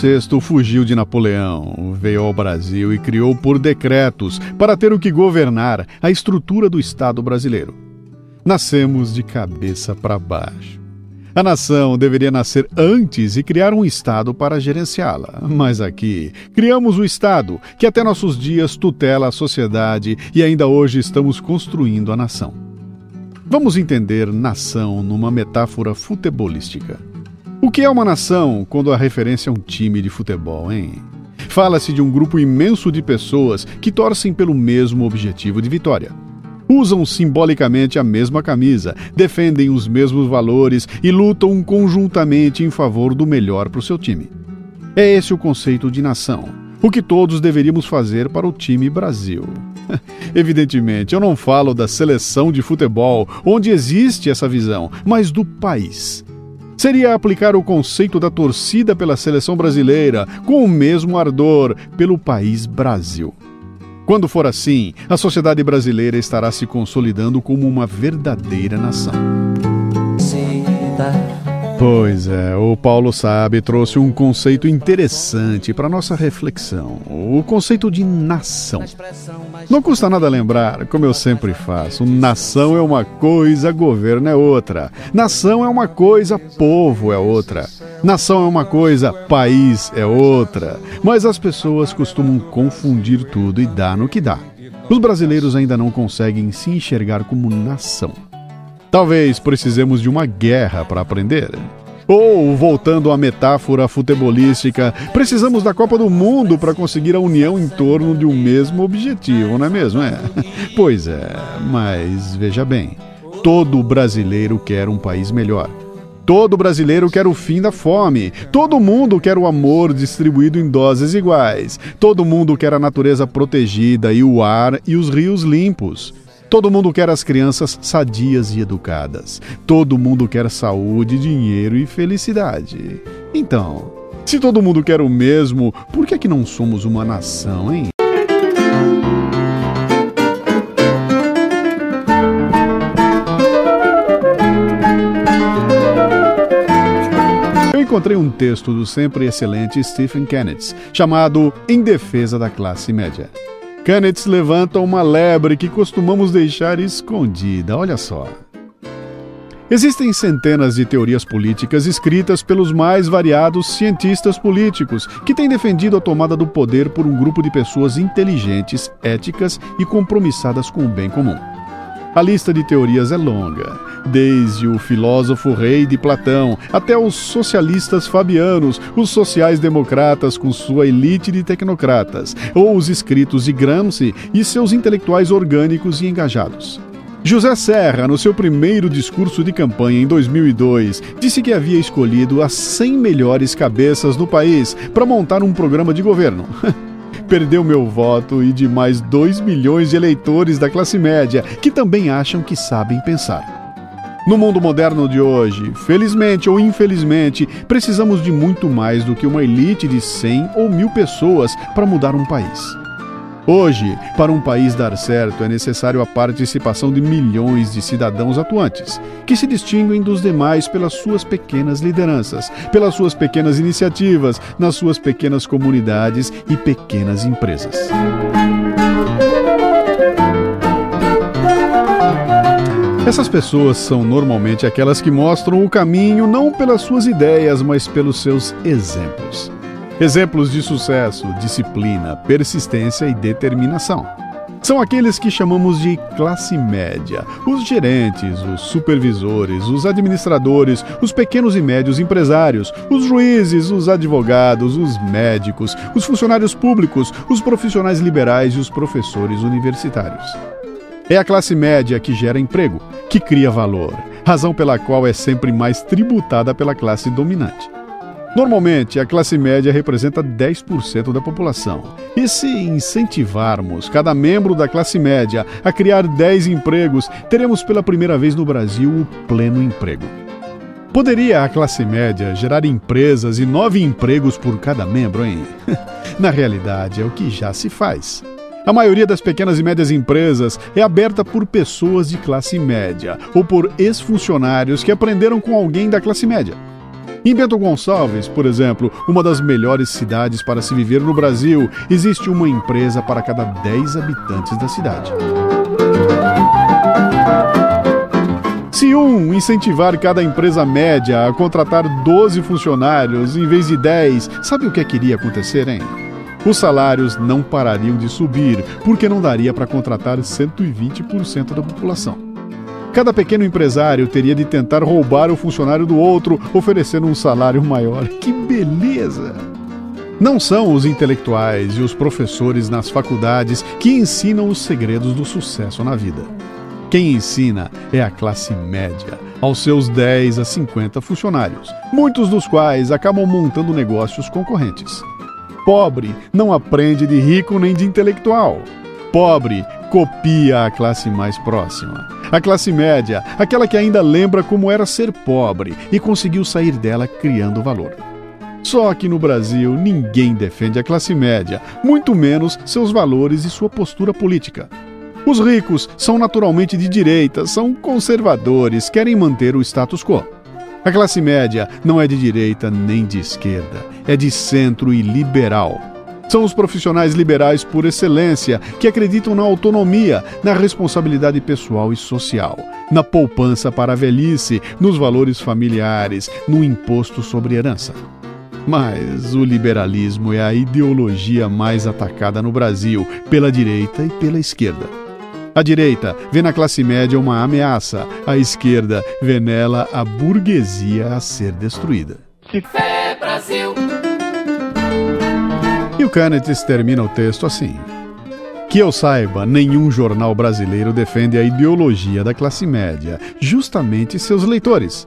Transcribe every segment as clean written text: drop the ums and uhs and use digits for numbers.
VI fugiu de Napoleão, veio ao Brasil e criou por decretos, para ter o que governar, a estrutura do Estado brasileiro. Nascemos de cabeça para baixo. A nação deveria nascer antes e criar um Estado para gerenciá-la. Mas aqui, criamos o Estado, que até nossos dias tutela a sociedade e ainda hoje estamos construindo a nação. Vamos entender nação numa metáfora futebolística. O que é uma nação quando a referência é um time de futebol, hein? Fala-se de um grupo imenso de pessoas que torcem pelo mesmo objetivo de vitória. Usam simbolicamente a mesma camisa, defendem os mesmos valores e lutam conjuntamente em favor do melhor para o seu time. É esse o conceito de nação, o que todos deveríamos fazer para o time Brasil. Evidentemente, eu não falo da seleção de futebol, onde existe essa visão, mas do país. Seria aplicar o conceito da torcida pela seleção brasileira com o mesmo ardor pelo país Brasil. Quando for assim, a sociedade brasileira estará se consolidando como uma verdadeira nação. Pois é, o Paulo Sabe trouxe um conceito interessante para nossa reflexão, o conceito de nação. Não custa nada lembrar, como eu sempre faço, nação é uma coisa, governo é outra. Nação é uma coisa, povo é outra. Nação é uma coisa, país é outra. Mas as pessoas costumam confundir tudo e dá no que dá. Os brasileiros ainda não conseguem se enxergar como nação. Talvez precisemos de uma guerra para aprender. Ou, voltando à metáfora futebolística, precisamos da Copa do Mundo para conseguir a união em torno de um mesmo objetivo, não é mesmo? Pois é, mas veja bem, todo brasileiro quer um país melhor. Todo brasileiro quer o fim da fome. Todo mundo quer o amor distribuído em doses iguais. Todo mundo quer a natureza protegida e o ar e os rios limpos. Todo mundo quer as crianças sadias e educadas. Todo mundo quer saúde, dinheiro e felicidade. Então, se todo mundo quer o mesmo, por que não somos uma nação, hein? Eu encontrei um texto do sempre excelente Stephen Kennedy, chamado Em Defesa da Classe Média. Kennedy levanta uma lebre que costumamos deixar escondida, olha só. Existem centenas de teorias políticas escritas pelos mais variados cientistas políticos que têm defendido a tomada do poder por um grupo de pessoas inteligentes, éticas e compromissadas com o bem comum. A lista de teorias é longa, desde o filósofo rei de Platão até os socialistas fabianos, os sociais-democratas com sua elite de tecnocratas, ou os escritos de Gramsci e seus intelectuais orgânicos e engajados. José Serra, no seu primeiro discurso de campanha em 2002, disse que havia escolhido as 100 melhores cabeças do país para montar um programa de governo. Perdeu meu voto e de mais 2 milhões de eleitores da classe média que também acham que sabem pensar. No mundo moderno de hoje, felizmente ou infelizmente, precisamos de muito mais do que uma elite de 100 ou 1000 pessoas para mudar um país. Hoje, para um país dar certo, é necessário a participação de milhões de cidadãos atuantes, que se distinguem dos demais pelas suas pequenas lideranças, pelas suas pequenas iniciativas, nas suas pequenas comunidades e pequenas empresas. Essas pessoas são normalmente aquelas que mostram o caminho não pelas suas ideias, mas pelos seus exemplos. Exemplos de sucesso, disciplina, persistência e determinação. São aqueles que chamamos de classe média, os gerentes, os supervisores, os administradores, os pequenos e médios empresários, os juízes, os advogados, os médicos, os funcionários públicos, os profissionais liberais e os professores universitários. É a classe média que gera emprego, que cria valor, razão pela qual é sempre mais tributada pela classe dominante. Normalmente, a classe média representa 10% da população. E se incentivarmos cada membro da classe média a criar 10 empregos, teremos pela primeira vez no Brasil o pleno emprego. Poderia a classe média gerar empresas e 9 empregos por cada membro, hein? Na realidade, é o que já se faz. A maioria das pequenas e médias empresas é aberta por pessoas de classe média ou por ex-funcionários que aprenderam com alguém da classe média. Em Bento Gonçalves, por exemplo, uma das melhores cidades para se viver no Brasil, existe uma empresa para cada 10 habitantes da cidade. Se incentivar cada empresa média a contratar 12 funcionários em vez de 10, sabe o que iria acontecer, hein? Os salários não parariam de subir, porque não daria para contratar 120% da população. Cada pequeno empresário teria de tentar roubar o funcionário do outro, oferecendo um salário maior. Que beleza! Não são os intelectuais e os professores nas faculdades que ensinam os segredos do sucesso na vida. Quem ensina é a classe média, aos seus 10 a 50 funcionários, muitos dos quais acabam montando negócios concorrentes. Pobre não aprende de rico nem de intelectual. Pobre copia a classe mais próxima. A classe média, aquela que ainda lembra como era ser pobre e conseguiu sair dela criando valor. Só que no Brasil ninguém defende a classe média, muito menos seus valores e sua postura política. Os ricos são naturalmente de direita, são conservadores, querem manter o status quo. A classe média não é de direita nem de esquerda, é de centro e liberal. São os profissionais liberais por excelência, que acreditam na autonomia, na responsabilidade pessoal e social, na poupança para a velhice, nos valores familiares, no imposto sobre herança. Mas o liberalismo é a ideologia mais atacada no Brasil, pela direita e pela esquerda. A direita vê na classe média uma ameaça, a esquerda vê nela a burguesia a ser destruída. Que fé, Brasil! E o Canetz termina o texto assim: que eu saiba, nenhum jornal brasileiro defende a ideologia da classe média, justamente seus leitores.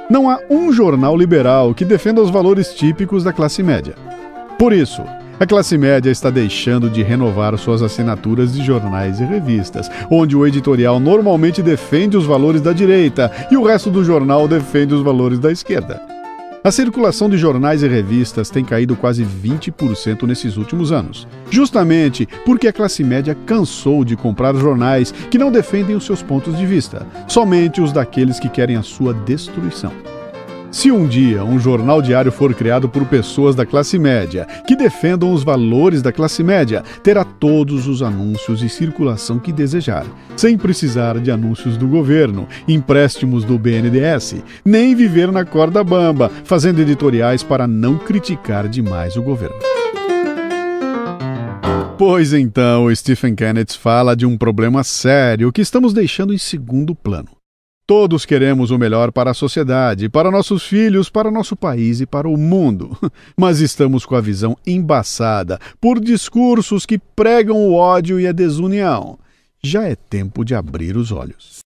Não há um jornal liberal que defenda os valores típicos da classe média. Por isso, a classe média está deixando de renovar suas assinaturas de jornais e revistas, onde o editorial normalmente defende os valores da direita e o resto do jornal defende os valores da esquerda. A circulação de jornais e revistas tem caído quase 20% nesses últimos anos, justamente porque a classe média cansou de comprar jornais que não defendem os seus pontos de vista, somente os daqueles que querem a sua destruição. Se um dia um jornal diário for criado por pessoas da classe média, que defendam os valores da classe média, terá todos os anúncios e circulação que desejar, sem precisar de anúncios do governo, empréstimos do BNDES, nem viver na corda bamba, fazendo editoriais para não criticar demais o governo. Pois então, Stephen Canetz fala de um problema sério que estamos deixando em segundo plano. Todos queremos o melhor para a sociedade, para nossos filhos, para nosso país e para o mundo. Mas estamos com a visão embaçada por discursos que pregam o ódio e a desunião. Já é tempo de abrir os olhos.